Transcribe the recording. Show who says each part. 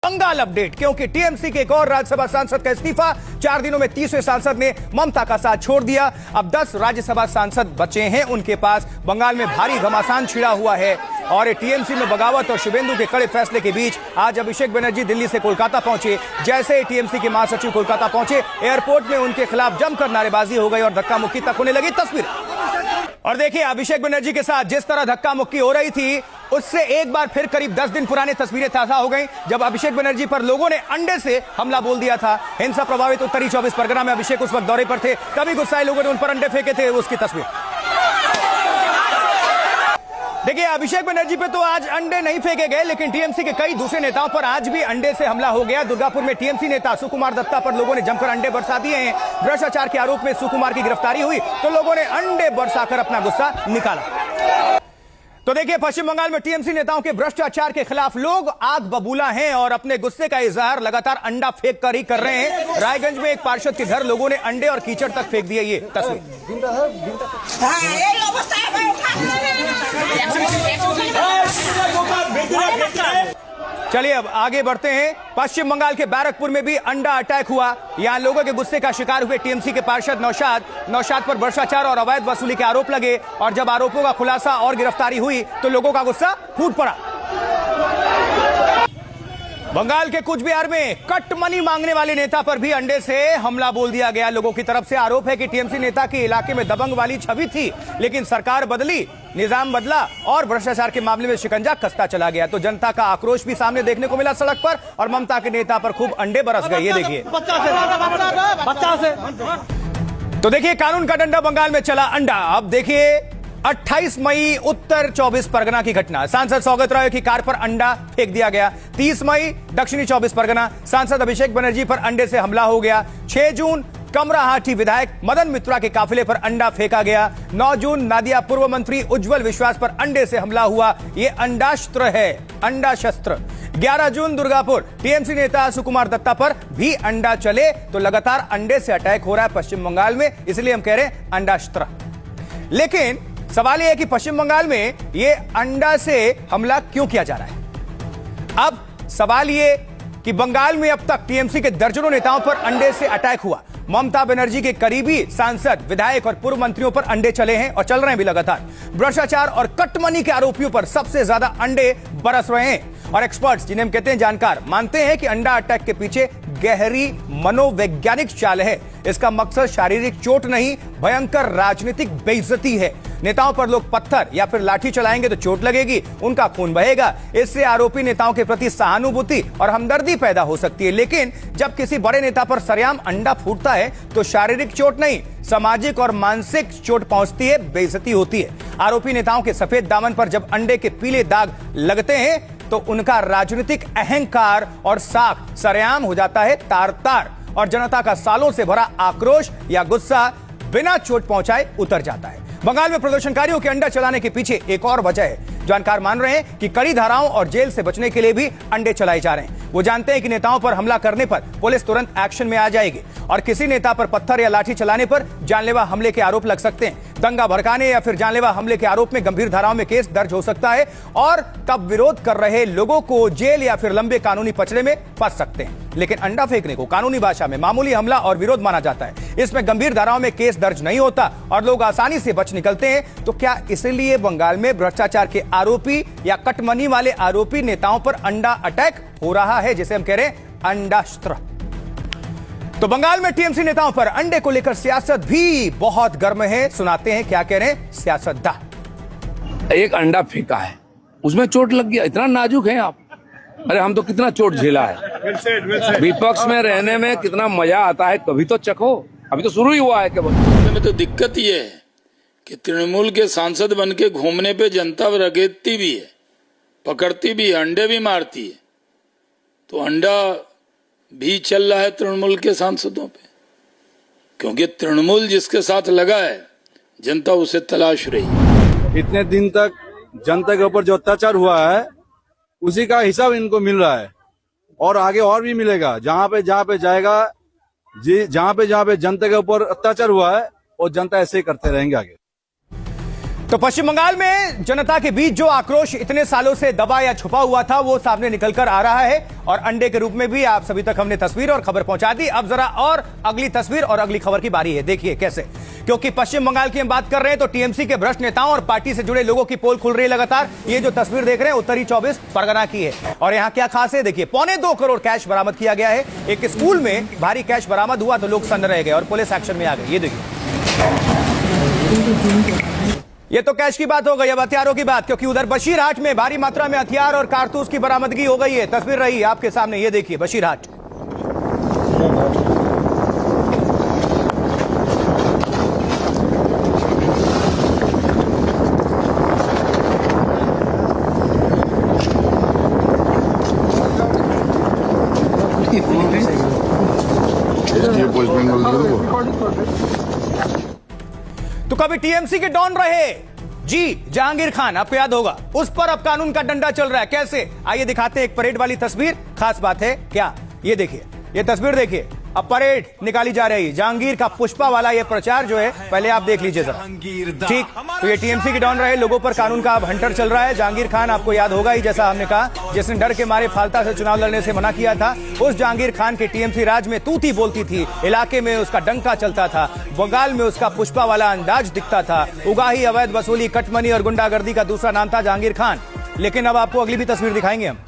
Speaker 1: Bengal update, क्योंकि TMC के एक और राज्यसभा सांसद का इस्तीफा, 4 दिनों में 30वें सांसद ने ममता का साथ छोड़ दिया। अब 10 राज्यसभा सांसद बचे हैं उनके पास। बंगाल में भारी घमासान छिड़ा हुआ है और टीएमसी में बगावत और शुभेंदु के कड़े फैसले के बीच आज अभिषेक बनर्जी दिल्ली से कोलकाता पहुंचे। जैसे ही टीएमसी के महासचिव कोलकाता पहुंचे, एयरपोर्ट में उनके खिलाफ जमकर नारेबाजी हो गई और धक्का मुक्की तक होने लगी। तस्वीर और देखिए, अभिषेक बनर्जी के साथ जिस तरह धक्का मुक्की हो रही थी, उससे एक बार फिर करीब 10 दिन पुरानी तस्वीरें ताजा हो गई, जब अभिषेक बनर्जी पर लोगों ने अंडे से हमला बोल दिया था। हिंसा प्रभावित उत्तरी 24 परगना में अभिषेक उस वक्त दौरे पर थे, तभी गुस्साए लोगों ने उन पर अंडे फेंके थे। उसकी तस्वीर देखिए। अभिषेक बनर्जी पे तो आज अंडे नहीं फेंके गए, लेकिन टीएमसी के कई दूसरे नेताओं पर आज भी अंडे से हमला हो गया। दुर्गापुर में टीएमसी नेता सुकुमार दत्ता पर लोगों ने जमकर अंडे बरसा दिए हैं। भ्रष्टाचार के आरोप में सुकुमार की गिरफ्तारी हुई तो लोगों ने अंडे बरसाकर अपना गुस्सा निकाला। तो देखिए, पश्चिम बंगाल में टीएमसी नेताओं के भ्रष्टाचार के खिलाफ लोग आग बबूला हैं और अपने गुस्से का इजहार लगातार अंडा फेंक कर ही कर रहे हैं। रायगंज में एक पार्षद के घर लोगों ने अंडे और कीचड़ तक फेंक दिए। ये तस्वीर चलिए अब आगे बढ़ते हैं। पश्चिम बंगाल के बैरकपुर में भी अंडा अटैक हुआ। यहां लोगों के गुस्से का शिकार हुए टीएमसी के पार्षद नौशाद पर भ्रष्टाचार और अवैध वसूली के आरोप लगे और जब आरोपों का खुलासा और गिरफ्तारी हुई तो लोगों का गुस्सा फूट पड़ा। बंगाल के कुछ बिहार में कट मनी मांगने वाले नेता पर भी अंडे से हमला बोल दिया गया। लोगों की तरफ से आरोप है कि टीएमसी नेता के इलाके में दबंग वाली छवि थी, लेकिन सरकार बदली, निजाम बदला और भ्रष्टाचार के मामले में शिकंजा कसता चला गया। तो जनता का आक्रोश भी सामने देखने को मिला सड़क पर और ममता के नेता पर खूब अंडे बरस गए। ये देखिए, तो देखिए, कानून का डंडा बंगाल में चला अंडा। अब देखिए 28 मई उत्तर 24 परगना की घटना। सांसद सौगत राय की कार पर अंडा फेंक दिया गया। 30 मई दक्षिणी 24 परगना, सांसद अभिषेक बनर्जी पर अंडे से हमला हो गया। 6 जून कमराहाटी विधायक मदन मित्रा के काफिले पर अंडा फेंका गया। 9 जून नादिया पूर्व मंत्री उज्जवल विश्वास पर अंडे से हमला हुआ। यह अंडास्त्र है, अंडा शस्त्र। 11 जून दुर्गापुर टीएमसी नेता सुकुमार दत्ता पर भी अंडा चले। तो लगातार अंडे से अटैक हो रहा है पश्चिम बंगाल में, इसलिए हम कह रहे हैं अंडास्त्र। लेकिन सवाल यह है कि पश्चिम बंगाल में यह अंडा से हमला क्यों किया जा रहा है। अब सवाल यह कि बंगाल में अब तक टीएमसी के दर्जनों नेताओं पर अंडे से अटैक हुआ। ममता बनर्जी के करीबी सांसद, विधायक और पूर्व मंत्रियों पर अंडे चले हैं और चल रहे हैं भी लगातार। भ्रष्टाचार और कटमनी के आरोपियों पर सबसे ज्यादा अंडे बरस रहे हैं और एक्सपर्ट्स, जिन्हें हम कहते हैं जानकार, मानते हैं कि अंडा अटैक के पीछे गहरी मनोवैज्ञानिक चाल है। इसका मकसद शारीरिक चोट नहीं, भयंकर राजनीतिक बेइज्जती है। नेताओं पर लोग पत्थर या फिर लाठी चलाएंगे तो चोट लगेगी, उनका खून बहेगा। इससे आरोपी नेताओं के प्रति सहानुभूति और हमदर्दी पैदा हो सकती है। लेकिन जब किसी बड़े नेता पर सरेआम अंडा फूटता है तो शारीरिक चोट नहीं, सामाजिक और मानसिक चोट पहुंचती है, बेइज्जती होती है। आरोपी नेताओं के सफेद दामन पर जब अंडे के पीले दाग लगते हैं तो उनका राजनीतिक अहंकार और साख सरेआम हो जाता है तार-तार और जनता का सालों से भरा आक्रोश या गुस्सा बिना चोट पहुंचाए उतर जाता है। बंगाल में प्रदर्शनकारियों के अंडा चलाने के पीछे एक और वजह है। जानकार मान रहे हैं कि कड़ी धाराओं और जेल से बचने के लिए भी अंडे चलाए जा रहे हैं। वो जानते हैं कि नेताओं पर हमला करने पर पुलिस तुरंत एक्शन में आ जाएगी और किसी नेता पर पत्थर या लाठी चलाने पर जानलेवा हमले के आरोप लग सकते हैं। दंगा भड़काने या फिर जानलेवा हमले के आरोप में गंभीर धाराओं में केस दर्ज हो सकता है और तब विरोध कर रहे लोगों को जेल या फिर लंबे कानूनी पचड़े में फंस सकते हैं। लेकिन अंडा फेंकने को कानूनी भाषा में मामूली हमला और विरोध माना जाता है। इसमें गंभीर धाराओं में केस दर्ज नहीं होता और लोग आसानी से बच निकलते हैं। तो क्या इसलिए बंगाल में भ्रष्टाचार के आरोपी या कटमनी वाले आरोपी नेताओं पर अंडा अटैक हो रहा है, जिसे हम कह रहे हैं अंडास्त्र। तो बंगाल में टीएमसी नेताओं पर अंडे को लेकर सियासत भी बहुत गर्म है। सुनाते हैं क्या कह रहे हैं सियासतदान।
Speaker 2: एक अंडा फेंका है, उसमें चोट लग गया। इतना नाजुक है आप। अरे हम तो कितना चोट झेला है। विपक्ष में रहने में कितना मजा आता है, कभी तो चखो। अभी तो शुरू ही हुआ है केवल।
Speaker 3: में तो दिक्कत ये है कि तृणमूल के सांसद बन के घूमने पे जनता रगेदती भी है, पकड़ती भी है, अंडे भी मारती है। तो अंडा भी चल रहा है तृणमूल के सांसदों पे, क्योंकि तृणमूल जिसके साथ लगा है जनता उसे तलाश रही है।
Speaker 4: इतने दिन तक जनता के ऊपर जो अत्याचार हुआ है उसी का हिसाब इनको मिल रहा है और आगे और भी मिलेगा। जहाँ पे जाएगा, जहाँ पे जनता के ऊपर अत्याचार हुआ है और जनता ऐसे ही करते रहेंगे आगे।
Speaker 1: तो पश्चिम बंगाल में जनता के बीच जो आक्रोश इतने सालों से दबा या छुपा हुआ था वो सामने निकलकर आ रहा है और अंडे के रूप में भी आप सभी तक हमने तस्वीर और खबर पहुंचा दी। अब जरा और अगली तस्वीर और अगली खबर की बारी है। देखिए कैसे, क्योंकि पश्चिम बंगाल की हम बात कर रहे हैं तो टीएमसी के भ्रष्ट नेताओं और पार्टी से जुड़े लोगों की पोल खुल रही है लगातार। ये जो तस्वीर देख रहे हैं उत्तरी 24 परगना की है और यहाँ क्या खास है देखिए, 2.25 करोड़ कैश बरामद किया गया है। एक स्कूल में भारी कैश बरामद हुआ तो लोग सन्न रह गए और पुलिस एक्शन में आ गई। ये देखिए, ये तो कैश की बात हो गई। अब हथियारों की बात, क्योंकि उधर बशीरहाट में भारी मात्रा में हथियार और कारतूस की बरामदगी हो गई है। तस्वीर रही आपके सामने, ये देखिए बशीरहाट। तो कभी टीएमसी के डॉन रहे जी जहांगीर खान, आपको याद होगा, उस पर अब कानून का डंडा चल रहा है। कैसे, आइए दिखाते हैं एक परेड वाली तस्वीर। खास बात है क्या, ये देखिए, ये तस्वीर देखिए। अब परेड निकाली जा रही है जहांगीर का पुष्पा वाला ये प्रचार जो है, पहले आप देख लीजिए जरा। ठीक, तो ये टीएमसी के डॉन रहे, लोगों पर कानून का अब हंटर चल रहा है। जहांगीर खान आपको याद होगा ही, जैसा हमने कहा, जिसने डर के मारे फालता से चुनाव लड़ने से मना किया था। उस जहांगीर खान के टीएमसी राज में तूती बोलती थी, इलाके में उसका डंका चलता था, बंगाल में उसका पुष्पा वाला अंदाज दिखता था। उगाही, अवैध वसूली, कटमनी और गुंडागर्दी का दूसरा नाम था जहांगीर खान। लेकिन अब आपको अगली भी तस्वीर दिखाएंगे हम।